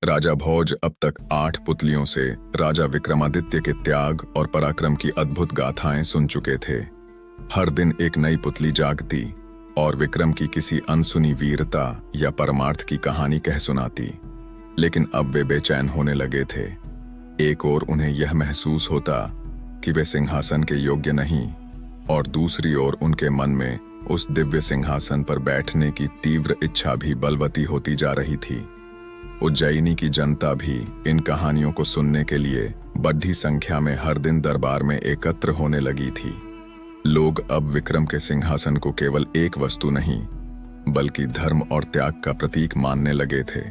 राजा भोज अब तक 8 पुतलियों से राजा विक्रमादित्य के त्याग और पराक्रम की अद्भुत गाथाएं सुन चुके थे। हर दिन एक नई पुतली जागती और विक्रम की किसी अनसुनी वीरता या परमार्थ की कहानी कह सुनाती। लेकिन अब वे बेचैन होने लगे थे। एक ओर उन्हें यह महसूस होता कि वे सिंहासन के योग्य नहीं, और दूसरी ओर उनके मन में उस दिव्य सिंहासन पर बैठने की तीव्र इच्छा भी बलवती होती जा रही थी। उज्जैनी की जनता भी इन कहानियों को सुनने के लिए बड़ी संख्या में हर दिन दरबार में एकत्र होने लगी थी। लोग अब विक्रम के सिंहासन को केवल एक वस्तु नहीं, बल्कि धर्म और त्याग का प्रतीक मानने लगे थे।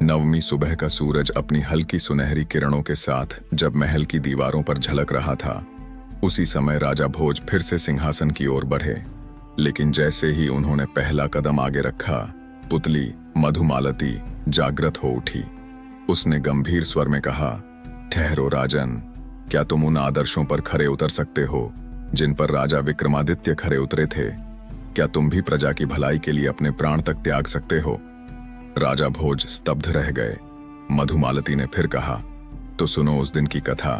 नवमी सुबह का सूरज अपनी हल्की सुनहरी किरणों के साथ जब महल की दीवारों पर झलक रहा था, उसी समय राजा भोज फिर से सिंहासन की ओर बढ़े। लेकिन जैसे ही उन्होंने पहला कदम आगे रखा, पुतली मधुमालती जागृत हो उठी। उसने गंभीर स्वर में कहा, ठहरो राजन, क्या तुम उन आदर्शों पर खरे उतर सकते हो जिन पर राजा विक्रमादित्य खरे उतरे थे? क्या तुम भी प्रजा की भलाई के लिए अपने प्राण तक त्याग सकते हो? राजा भोज स्तब्ध रह गए। मधुमालती ने फिर कहा, तो सुनो उस दिन की कथा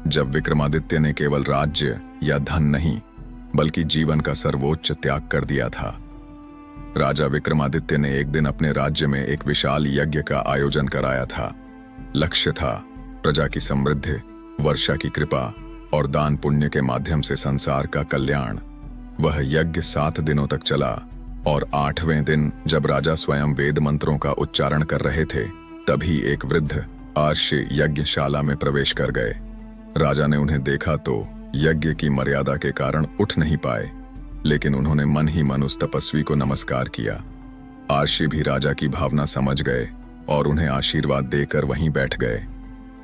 जब विक्रमादित्य ने केवल राज्य या धन नहीं, बल्कि जीवन का सर्वोच्च त्याग कर दिया था। राजा विक्रमादित्य ने एक दिन अपने राज्य में एक विशाल यज्ञ का आयोजन कराया था। लक्ष्य था प्रजा की समृद्धि, वर्षा की कृपा और दान पुण्य के माध्यम से संसार का कल्याण। वह यज्ञ 7 दिनों तक चला, और 8वें दिन जब राजा स्वयं वेद मंत्रों का उच्चारण कर रहे थे, तभी एक वृद्ध आर्षि यज्ञशाला में प्रवेश कर गए। राजा ने उन्हें देखा तो यज्ञ की मर्यादा के कारण उठ नहीं पाए, लेकिन उन्होंने मन ही मन उस तपस्वी को नमस्कार किया। आर्षि भी राजा की भावना समझ गए और उन्हें आशीर्वाद देकर वहीं बैठ गए।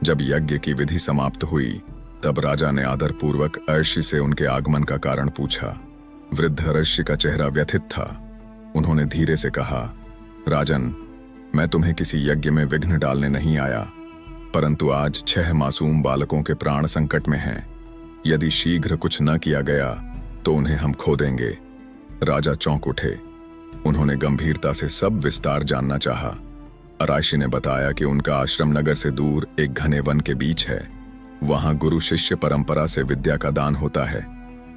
जब यज्ञ की विधि समाप्त हुई, तब राजा ने आदरपूर्वक अर्षि से उनके आगमन का कारण पूछा। वृद्ध अर्षि का चेहरा व्यथित था। उन्होंने धीरे से कहा, राजन, मैं तुम्हें किसी यज्ञ में विघ्न डालने नहीं आया, परंतु आज 6 मासूम बालकों के प्राण संकट में हैं। यदि शीघ्र कुछ न किया गया तो उन्हें हम खो देंगे। राजा चौंक उठे। उन्होंने गंभीरता से सब विस्तार जानना चाहा। अर्षि ने बताया कि उनका आश्रम नगर से दूर एक घने वन के बीच है। वहां गुरु शिष्य परंपरा से विद्या का दान होता है।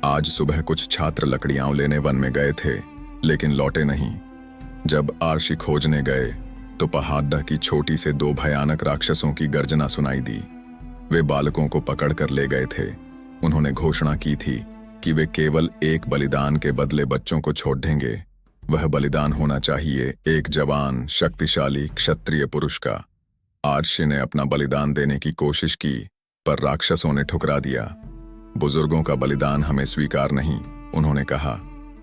आज सुबह कुछ छात्र लकड़ियां लेने वन में गए थे, लेकिन लौटे नहीं। जब अर्षि खोजने गए तो पहाड़ की चोटी से 2 भयानक राक्षसों की गर्जना सुनाई दी। वे बालकों को पकड़कर ले गए थे। उन्होंने घोषणा की थी कि वे केवल एक बलिदान के बदले बच्चों को छोड़ देंगे। वह बलिदान होना चाहिए एक जवान, शक्तिशाली क्षत्रिय पुरुष का। अर्षि ने अपना बलिदान देने की कोशिश की, पर राक्षसों ने ठुकरा दिया। बुजुर्गों का बलिदान हमें स्वीकार नहीं, उन्होंने कहा।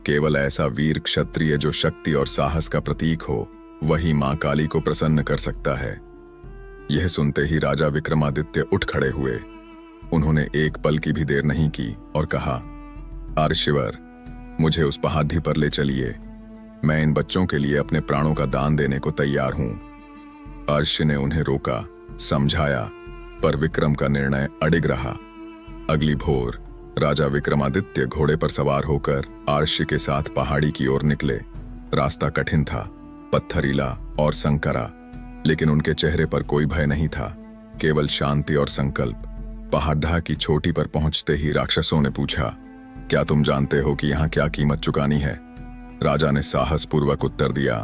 केवल ऐसा वीर क्षत्रिय जो शक्ति और साहस का प्रतीक हो, वही मां काली को प्रसन्न कर सकता है। यह सुनते ही राजा विक्रमादित्य उठ खड़े हुए। उन्होंने एक पल की भी देर नहीं की और कहा, अर्षिवर, मुझे उस पहाड़ी पर ले चलिए। मैं इन बच्चों के लिए अपने प्राणों का दान देने को तैयार हूं। अर्षि ने उन्हें रोका, समझाया, पर विक्रम का निर्णय अडिग रहा। अगली भोर राजा विक्रमादित्य घोड़े पर सवार होकर अर्षि के साथ पहाड़ी की ओर निकले। रास्ता कठिन था, पत्थरीला और संकरा, लेकिन उनके चेहरे पर कोई भय नहीं था, केवल शांति और संकल्प। पहाड़ की चोटी पर पहुंचते ही राक्षसों ने पूछा, क्या तुम जानते हो कि यहाँ क्या कीमत चुकानी है? राजा ने साहसपूर्वक उत्तर दिया,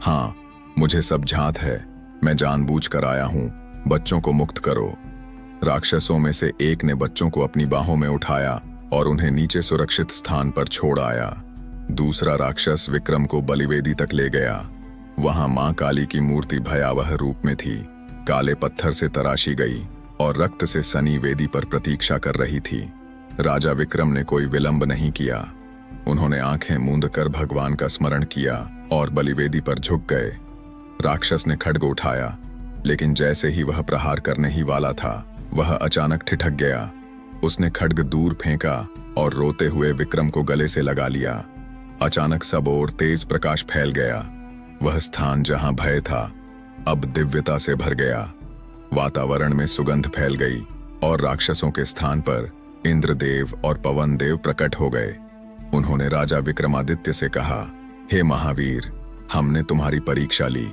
हाँ, मुझे सब झांत है। मैं जानबूझकर आया हूँ, बच्चों को मुक्त करो। राक्षसों में से एक ने बच्चों को अपनी बाहों में उठाया और उन्हें नीचे सुरक्षित स्थान पर छोड़ आया। दूसरा राक्षस विक्रम को बलिवेदी तक ले गया। वहां मां काली की मूर्ति भयावह रूप में थी, काले पत्थर से तराशी गई और रक्त से सनी वेदी पर प्रतीक्षा कर रही थी। राजा विक्रम ने कोई विलंब नहीं किया। उन्होंने आंखें मूंद कर भगवान का स्मरण किया और बलिवेदी पर झुक गए। राक्षस ने खड्ग उठाया, लेकिन जैसे ही वह प्रहार करने ही वाला था, वह अचानक ठिठक गया। उसने खड्ग दूर फेंका और रोते हुए विक्रम को गले से लगा लिया। अचानक सब ओर तेज प्रकाश फैल गया। वह स्थान जहां भय था, अब दिव्यता से भर गया। वातावरण में सुगंध फैल गई और राक्षसों के स्थान पर इंद्रदेव और पवन देव प्रकट हो गए। उन्होंने राजा विक्रमादित्य से कहा, हे महावीर, हमने तुम्हारी परीक्षा ली।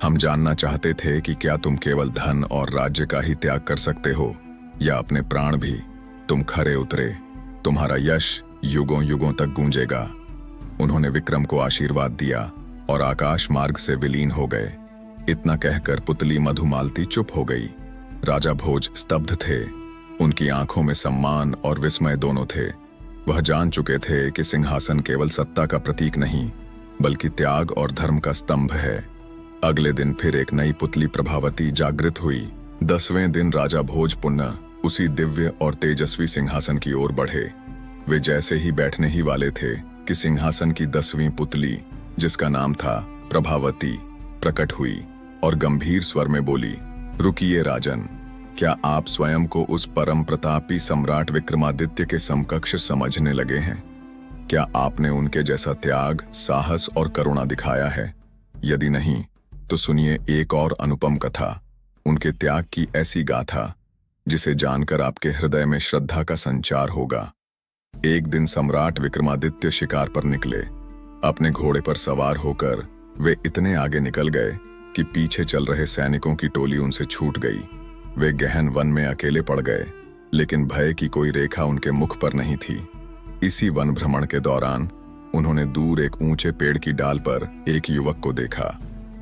हम जानना चाहते थे कि क्या तुम केवल धन और राज्य का ही त्याग कर सकते हो या अपने प्राण भी। तुम खरे उतरे, तुम्हारा यश युगों युगों तक गूंजेगा। उन्होंने विक्रम को आशीर्वाद दिया और आकाश मार्ग से विलीन हो गए। इतना कहकर पुतली मधुमालती चुप हो गई। राजा भोज स्तब्ध थे। उनकी आंखों में सम्मान और विस्मय दोनों थे। वह जान चुके थे कि सिंहासन केवल सत्ता का प्रतीक नहीं, बल्कि त्याग और धर्म का स्तंभ है। अगले दिन फिर एक नई पुतली प्रभावती जागृत हुई। 10वें दिन राजा भोज पुनः उसी दिव्य और तेजस्वी सिंहासन की ओर बढ़े। वे जैसे ही बैठने ही वाले थे कि सिंहासन की 10वीं पुतली, जिसका नाम था प्रभावती, प्रकट हुई और गंभीर स्वर में बोली, रुकिए राजन, क्या आप स्वयं को उस परम प्रतापी सम्राट विक्रमादित्य के समकक्ष समझने लगे हैं? क्या आपने उनके जैसा त्याग, साहस और करुणा दिखाया है? यदि नहीं तो सुनिए एक और अनुपम कथा, उनके त्याग की ऐसी गाथा जिसे जानकर आपके हृदय में श्रद्धा का संचार होगा। एक दिन सम्राट विक्रमादित्य शिकार पर निकले। अपने घोड़े पर सवार होकर वे इतने आगे निकल गए कि पीछे चल रहे सैनिकों की टोली उनसे छूट गई। वे गहन वन में अकेले पड़ गए, लेकिन भय की कोई रेखा उनके मुख पर नहीं थी। इसी वन भ्रमण के दौरान उन्होंने दूर एक ऊंचे पेड़ की डाल पर एक युवक को देखा।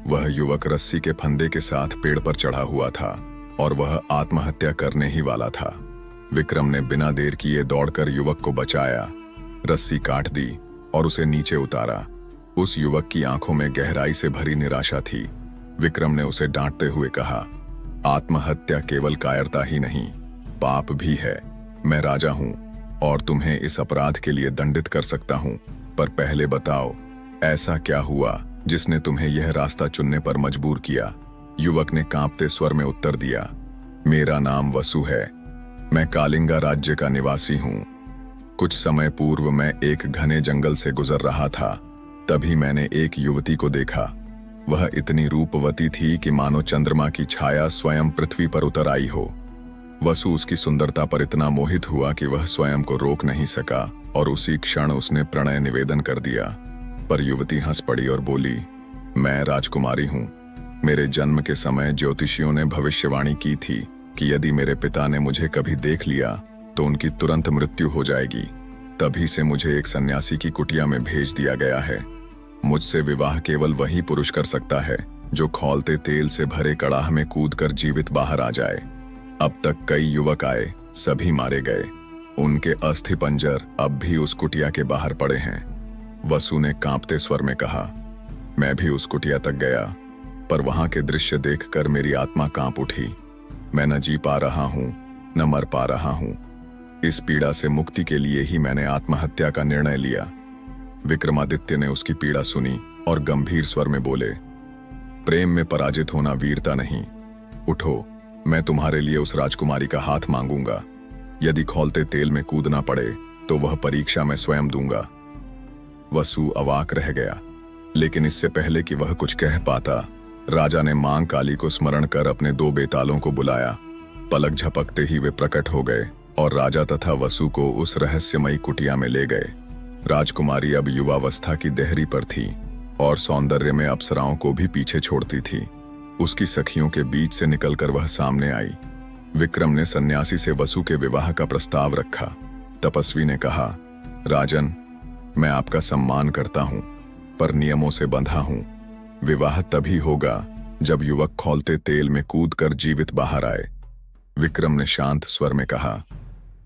वह युवक रस्सी के फंदे के साथ पेड़ पर चढ़ा हुआ था और वह आत्महत्या करने ही वाला था। विक्रम ने बिना देर किए दौड़कर युवक को बचाया, रस्सी काट दी और उसे नीचे उतारा। उस युवक की आंखों में गहराई से भरी निराशा थी। विक्रम ने उसे डांटते हुए कहा, आत्महत्या केवल कायरता ही नहीं, पाप भी है। मैं राजा हूं और तुम्हें इस अपराध के लिए दंडित कर सकता हूं, पर पहले बताओ, ऐसा क्या हुआ जिसने तुम्हें यह रास्ता चुनने पर मजबूर किया? युवक ने कांपते स्वर में उत्तर दिया, मेरा नाम वसु है। मैं कालिंगा राज्य का निवासी हूं। कुछ समय पूर्व मैं एक घने जंगल से गुजर रहा था। तभी मैंने एक युवती को देखा। वह इतनी रूपवती थी कि मानो चंद्रमा की छाया स्वयं पृथ्वी पर उतर आई हो। वसु उसकी सुंदरता पर इतना मोहित हुआ कि वह स्वयं को रोक नहीं सका और उसी क्षण उसने प्रणय निवेदन कर दिया। पर युवती हंस पड़ी और बोली, मैं राजकुमारी हूं। मेरे जन्म के समय ज्योतिषियों ने भविष्यवाणी की थी कि यदि मेरे पिता ने मुझे कभी देख लिया तो उनकी तुरंत मृत्यु हो जाएगी। तभी से मुझे एक सन्यासी की कुटिया में भेज दिया गया है। मुझसे विवाह केवल वही पुरुष कर सकता है जो खौलते तेल से भरे कड़ाह में कूदकर जीवित बाहर आ जाए। अब तक कई युवक आए, सभी मारे गए। उनके अस्थि पंजर अब भी उस कुटिया के बाहर पड़े हैं। वसु ने कांपते स्वर में कहा, मैं भी उस कुटिया तक गया, पर वहां के दृश्य देखकर मेरी आत्मा कांप उठी। मैं न जी पा रहा हूं, न मर पा रहा हूं। इस पीड़ा से मुक्ति के लिए ही मैंने आत्महत्या का निर्णय लिया। विक्रमादित्य ने उसकी पीड़ा सुनी और गंभीर स्वर में बोले, प्रेम में पराजित होना वीरता नहीं। उठो, मैं तुम्हारे लिए उस राजकुमारी का हाथ मांगूंगा। यदि खौलते तेल में कूदना पड़े तो वह परीक्षा मैं स्वयं दूंगा। वसु अवाक रह गया, लेकिन इससे पहले कि वह कुछ कह पाता, राजा ने मां काली को स्मरण कर अपने 2 बेतालों को बुलाया। पलक झपकते ही वे प्रकट हो गए और राजा तथा वसु को उस रहस्यमयी कुटिया में ले गए। राजकुमारी अब युवावस्था की देहरी पर थी और सौंदर्य में अप्सराओं को भी पीछे छोड़ती थी। उसकी सखियों के बीच से निकलकर वह सामने आई। विक्रम ने सन्यासी से वसु के विवाह का प्रस्ताव रखा। तपस्वी ने कहा, राजन, मैं आपका सम्मान करता हूं, पर नियमों से बंधा हूं। विवाह तभी होगा जब युवक खौलते तेल में कूदकर जीवित बाहर आए। विक्रम ने शांत स्वर में कहा,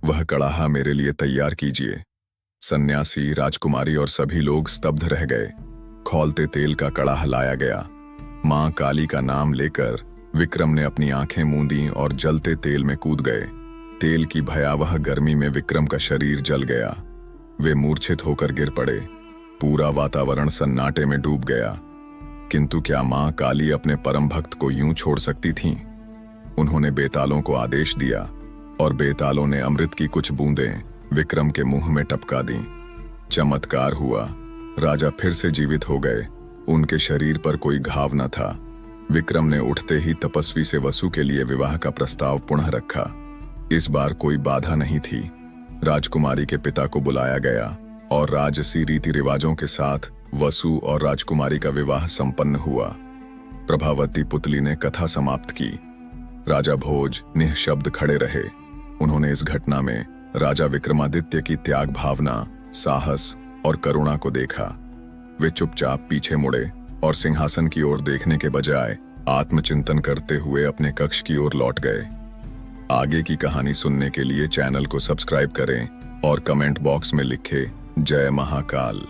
वह कड़ाहा मेरे लिए तैयार कीजिए। सन्यासी, राजकुमारी और सभी लोग स्तब्ध रह गए। खौलते तेल का कड़ाह लाया गया। मां काली का नाम लेकर विक्रम ने अपनी आंखें मूंदी और जलते तेल में कूद गए। तेल की भयावह गर्मी में विक्रम का शरीर जल गया। वे मूर्छित होकर गिर पड़े। पूरा वातावरण सन्नाटे में डूब गया। किंतु क्या मां काली अपने परम भक्त को यूं छोड़ सकती थीं? उन्होंने बेतालों को आदेश दिया और बेतालों ने अमृत की कुछ बूंदें विक्रम के मुंह में टपका दी। चमत्कार हुआ। राजा फिर से जीवित हो गए। उनके शरीर पर कोई घाव न था। विक्रम ने उठते ही तपस्वी से वसु के लिए विवाह का प्रस्ताव पुनः रखा। इस बार कोई बाधा नहीं थी। राजकुमारी के पिता को बुलाया गया और राजसी रीति रिवाजों के साथ वसु और राजकुमारी का विवाह संपन्न हुआ। प्रभावती पुतली ने कथा समाप्त की। राजा भोज निःशब्द खड़े रहे। उन्होंने इस घटना में राजा विक्रमादित्य की त्याग भावना, साहस और करुणा को देखा। वे चुपचाप पीछे मुड़े और सिंहासन की ओर देखने के बजाय आत्मचिंतन करते हुए अपने कक्ष की ओर लौट गए। आगे की कहानी सुनने के लिए चैनल को सब्सक्राइब करें और कमेंट बॉक्स में लिखें जय महाकाल।